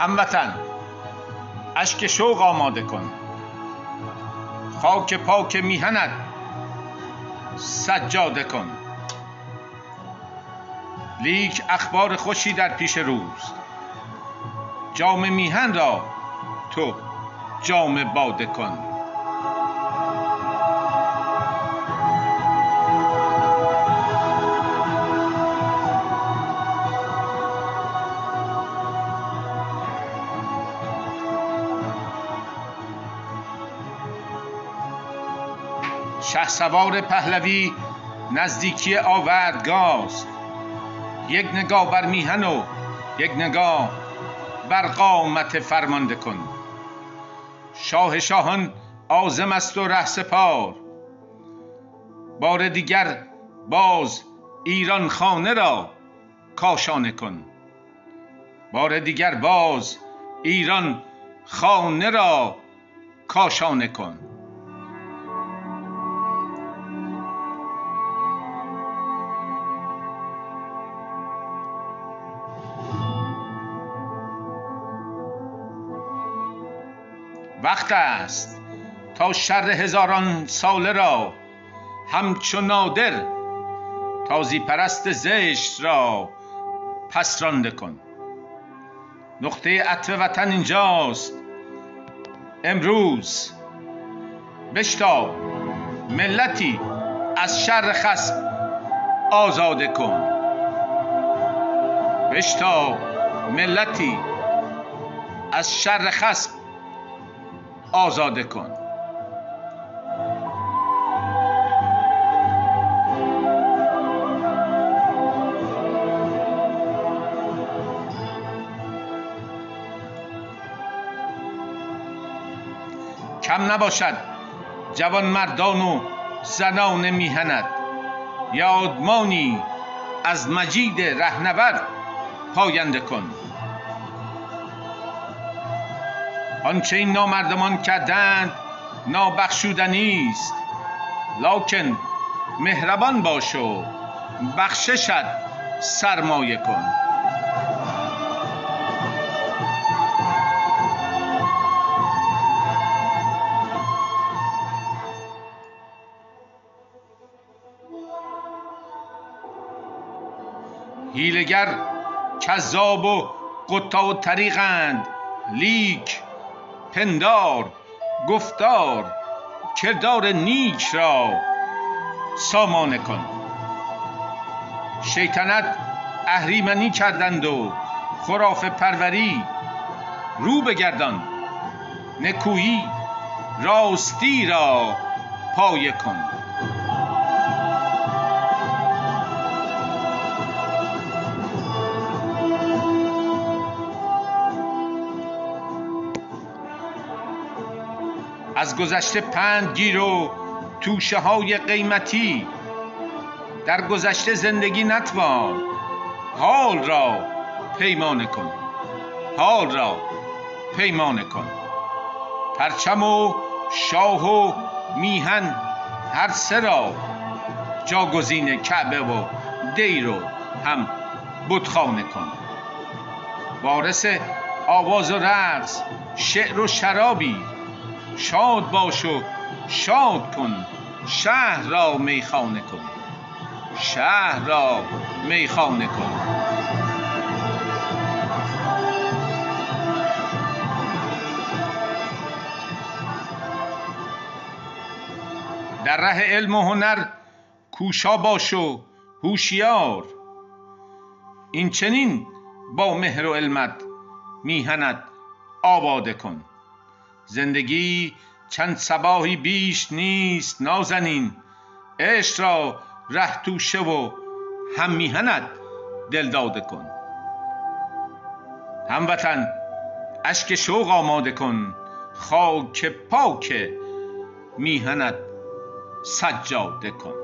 هموطن اشک شوق آماده کن، خاک پاک میهنت سجاده کن. لیک اخبار خوشی در پیش روست، جام میهن را تو جام باده کن. شهسوار پهلوی نزدیکی آوردگاست، یک نگاه بر میهن و یک نگاه بر قامت فرمانده کن. شاه شاهان عازم است و رهسپار، بار دیگر باز ایران خانه را کاشانه کن. بار دیگر باز ایران خانه را کاشانه کن. وقت است تا شر هزاران ساله را همچو نادر تازی پرست زشت را پس رانده کن. نقطه عطف وطن اینجاست امروز، بشتاب ملتی از شر خصم آزاده کن. بشتاب ملتی از شر خصم آزاده کن. کم نباشد جوان مردان و زنان میهنت، یادمانی از مجید رهنورد پاینده کن. آنچه این نامردمان کردند نابخشودنی است، لکن مهربان باش و بخششت سرمایه کن. حیله‌گر کذاب و قطاع طریقند، لیک پندار گفتار کردار نیک را سامانه کن. شیطنت اهریمنی کردند و خرافه پروری، رو بگردان نکویی راستی را پایه کن. از گذشته پند گیر و توشه های قیمتی، در گذشته زندگی نتوان، حال را پیمانه کن. حال را پیمانه کن. پرچم و شاه و میهن هر سه را جاگزین کعبه و دیر رو هم بتخانه کن. وارث آواز و رقص شعر و شرابی، شاد باش و شاد کن. شهر را میخانه کن. شهر را میخانه کن. در ره علم و هنر کوشا باش و هوشیار، این چنین با مهر و علمت میهنت آباده کن. زندگی چند صباحی بیش نیست نازنین، عشق را ره توشه و هم میهنت دلداده کن. هموطن اشک شوق آماده کن، خاک پاک میهنت سجاده کن.